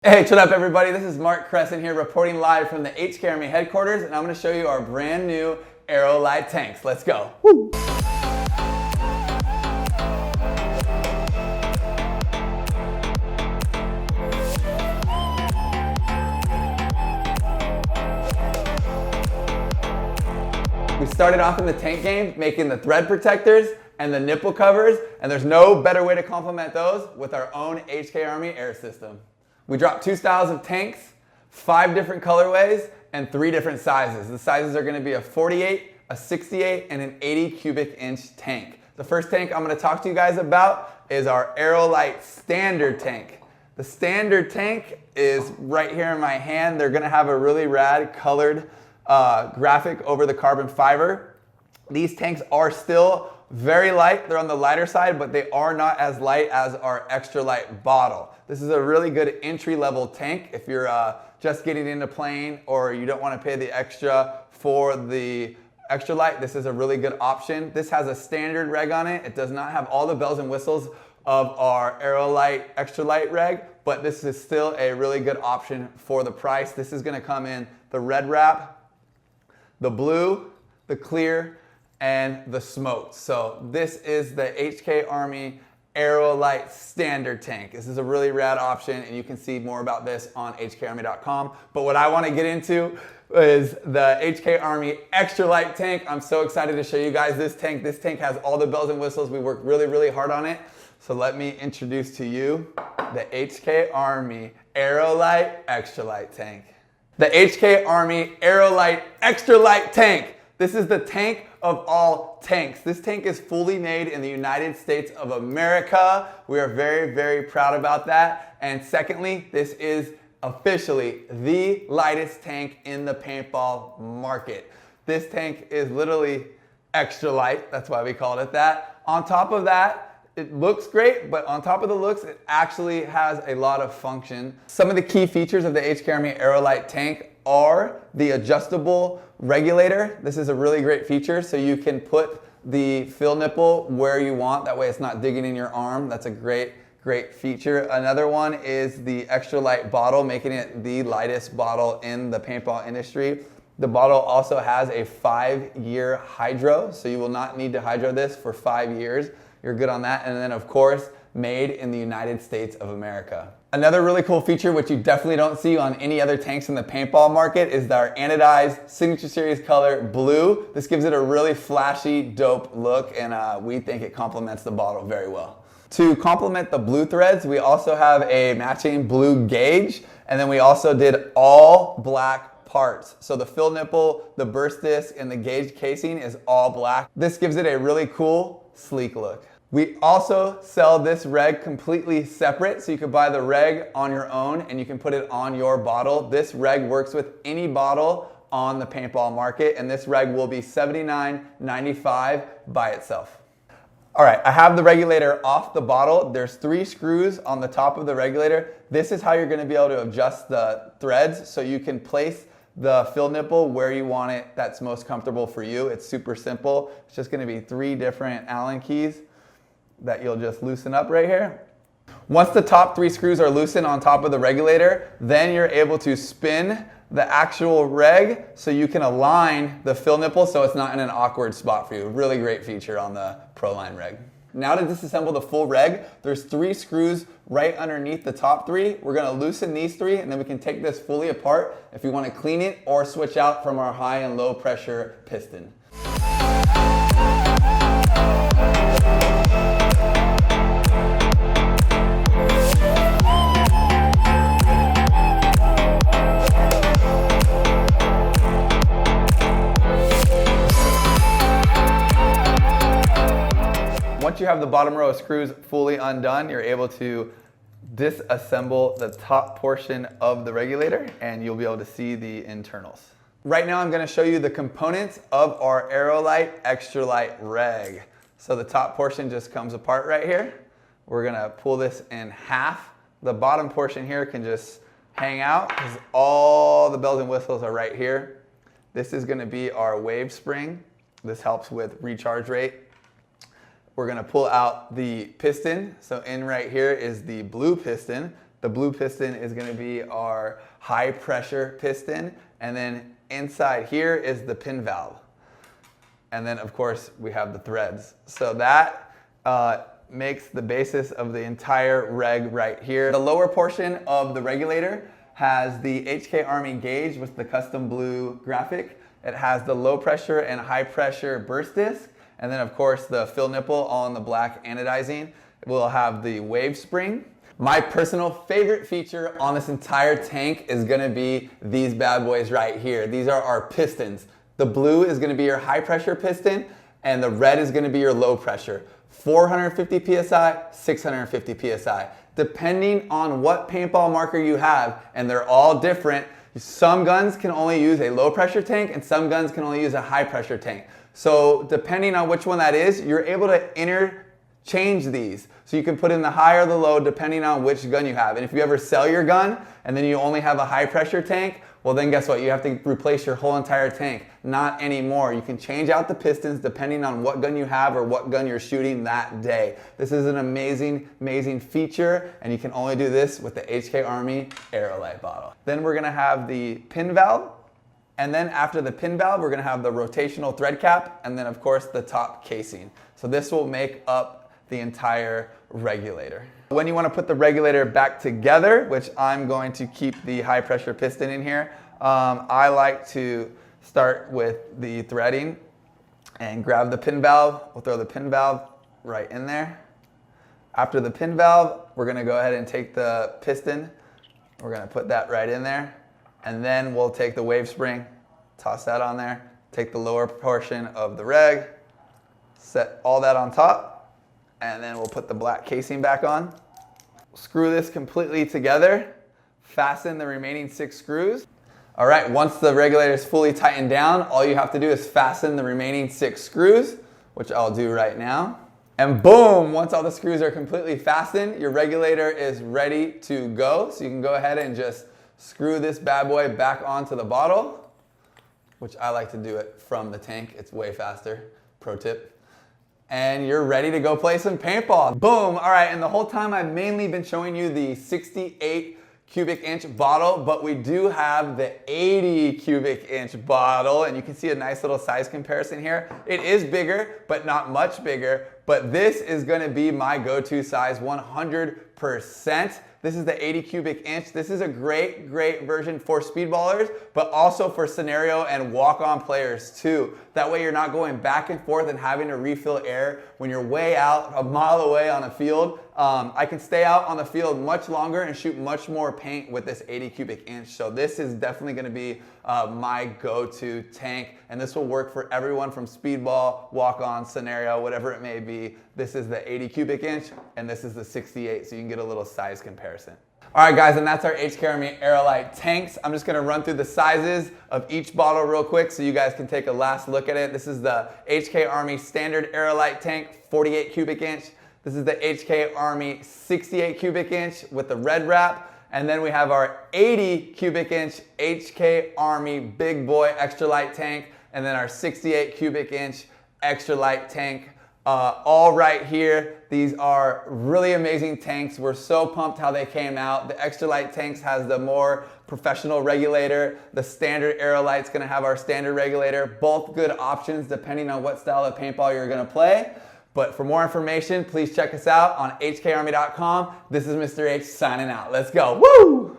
Hey, what up everybody? This is Mark Crescent here reporting live from the HK Army headquarters, and I'm going to show you our brand new AeroLite tanks. Let's go. Woo. We started off in the tank game making the thread protectors and the nipple covers, and there's no better way to complement those with our own HK Army air system. We dropped 2 styles of tanks, 5 different colorways, and 3 different sizes. The sizes are going to be a 48, a 68, and an 80 cubic inch tank. The first tank I'm going to talk to you guys about is our AeroLite standard tank. The standard tank is right here in my hand. They're going to have a really rad colored graphic over the carbon fiber. These tanks are still very light. They're on the lighter side, but they are not as light as our extra light bottle. This is a really good entry-level tank if you're just getting into playing or you don't want to pay the extra for the extra light. This is a really good option. This has a standard reg on it. It does not have all the bells and whistles of our AeroLite extra light reg, but this is still a really good option for the price. This is going to come in the red wrap, the blue, the clear, and the smoked. So this is the HK Army AeroLite standard tank. This is a really rad option, and you can see more about this on hkarmy.com. But what I want to get into is the HK Army extra light tank. I'm so excited to show you guys this tank. This tank has all the bells and whistles. We worked really, really hard on it. So let me introduce to you the HK Army AeroLite extra light tank. The HK Army AeroLite extra light tank. This is the tank of all tanks. This tank is fully made in the United States of America. We are very, very proud about that. And secondly, this is officially the lightest tank in the paintball market. This tank is literally extra light. That's why we called it that. On top of that, it looks great, but on top of the looks, it actually has a lot of function. Some of the key features of the HK Army AeroLite tank are the adjustable regulator. This is a really great feature, so you can put the fill nipple where you want. That way it's not digging in your arm. That's a great feature. Another one is the extra light bottle, making it the lightest bottle in the paintball industry. The bottle also has a 5-year hydro, so you will not need to hydro this for 5 years. You're good on that. And then of course, made in the United States of America. Another really cool feature, which you definitely don't see on any other tanks in the paintball market, is our anodized signature series color blue. This gives it a really flashy, dope look, and we think it complements the bottle very well. To complement the blue threads, we also have a matching blue gauge, and then we also did all black parts. So the fill nipple, the burst disc, and the gauge casing is all black. This gives it a really cool, sleek look. We also sell this reg completely separate, so you can buy the reg on your own and you can put it on your bottle. This reg works with any bottle on the paintball market, and this reg will be $79.95 by itself. All right, I have the regulator off the bottle. There's 3 screws on the top of the regulator. This is how you're going to be able to adjust the threads, so you can place the fill nipple where you want it that's most comfortable for you. It's super simple. It's just going to be 3 different Allen keys that you'll just loosen up right here. Once the top 3 screws are loosened on top of the regulator, then you're able to spin the actual reg so you can align the fill nipple so it's not in an awkward spot for you. Really great feature on the ProLine reg. Now to disassemble the full reg, there's 3 screws right underneath the top 3. We're gonna loosen these 3, and then we can take this fully apart if you wanna clean it or switch out from our high and low pressure piston. Once you have the bottom row of screws fully undone, you're able to disassemble the top portion of the regulator, and you'll be able to see the internals. Right now I'm going to show you the components of our AeroLite extra light reg. So the top portion just comes apart right here. We're going to pull this in half. The bottom portion here can just hang out because all the bells and whistles are right here. This is going to be our wave spring. This helps with recharge rate. We're going to pull out the piston. So in right here is the blue piston. The blue piston is going to be our high pressure piston, and then inside here is the pin valve. And then of course we have the threads. So that makes the basis of the entire reg right here. The lower portion of the regulator has the HK Army gauge with the custom blue graphic. It has the low pressure and high pressure burst disc. And then of course the fill nipple all in the black anodizing. We'll have the wave spring. My personal favorite feature on this entire tank is gonna be these bad boys right here. These are our pistons. The blue is gonna be your high pressure piston and the red is gonna be your low pressure. 450 PSI, 650 PSI. Depending on what paintball marker you have, and they're all different. Some guns can only use a low pressure tank and some guns can only use a high pressure tank. So depending on which one that is, you're able to interchange these. So you can put in the high or the low depending on which gun you have. And if you ever sell your gun and then you only have a high pressure tank, well then guess what? You have to replace your whole entire tank. Not anymore. You can change out the pistons depending on what gun you have or what gun you're shooting that day. This is an amazing, amazing feature, and you can only do this with the HK Army AeroLite bottle. Then we're gonna have the pin valve, and then after the pin valve, we're gonna have the rotational thread cap, and then of course the top casing. So this will make up the entire regulator. When you want to put the regulator back together, which I'm going to keep the high pressure piston in here, I like to start with the threading and grab the pin valve. We'll throw the pin valve right in there. After the pin valve, we're going to go ahead and take the piston. We're going to put that right in there. And then we'll take the wave spring, toss that on there, take the lower portion of the reg, set all that on top, and then we'll put the black casing back on. Screw this completely together, fasten the remaining 6 screws. All right, once the regulator is fully tightened down, all you have to do is fasten the remaining 6 screws, which I'll do right now. And boom, once all the screws are completely fastened, your regulator is ready to go. So you can go ahead and just screw this bad boy back onto the bottle, which I like to do it from the tank. It's way faster, pro tip. And you're ready to go play some paintball. Boom, all right, and the whole time I've mainly been showing you the 68 cubic inch bottle, but we do have the 80 cubic inch bottle, and you can see a nice little size comparison here. It is bigger, but not much bigger, but this is gonna be my go-to size 100%. This is the 80 cubic inch. This is a great version for speedballers, but also for scenario and walk-on players too. That way you're not going back and forth and having to refill air when you're way out, a mile away on a field. I can stay out on the field much longer and shoot much more paint with this 80 cubic inch. So this is definitely gonna be my go-to tank, and this will work for everyone from speedball, walk-on, scenario, whatever it may be. This is the 80 cubic inch, and this is the 68, so you can get a little size comparison. All right, guys, and that's our HK Army AeroLite tanks. I'm just gonna run through the sizes of each bottle real quick so you guys can take a last look at it. This is the HK Army standard AeroLite tank, 48 cubic inch. This is the HK Army 68 cubic inch with the red wrap. And then we have our 80 cubic inch HK Army big boy extra light tank, and then our 68 cubic inch extra light tank. All right here. These are really amazing tanks. We're so pumped how they came out. The extra light tanks has the more professional regulator. The standard AeroLite's gonna have our standard regulator. Both good options depending on what style of paintball you're gonna play. But for more information, please check us out on hkarmy.com. This is Mr. H signing out. Let's go. Woo!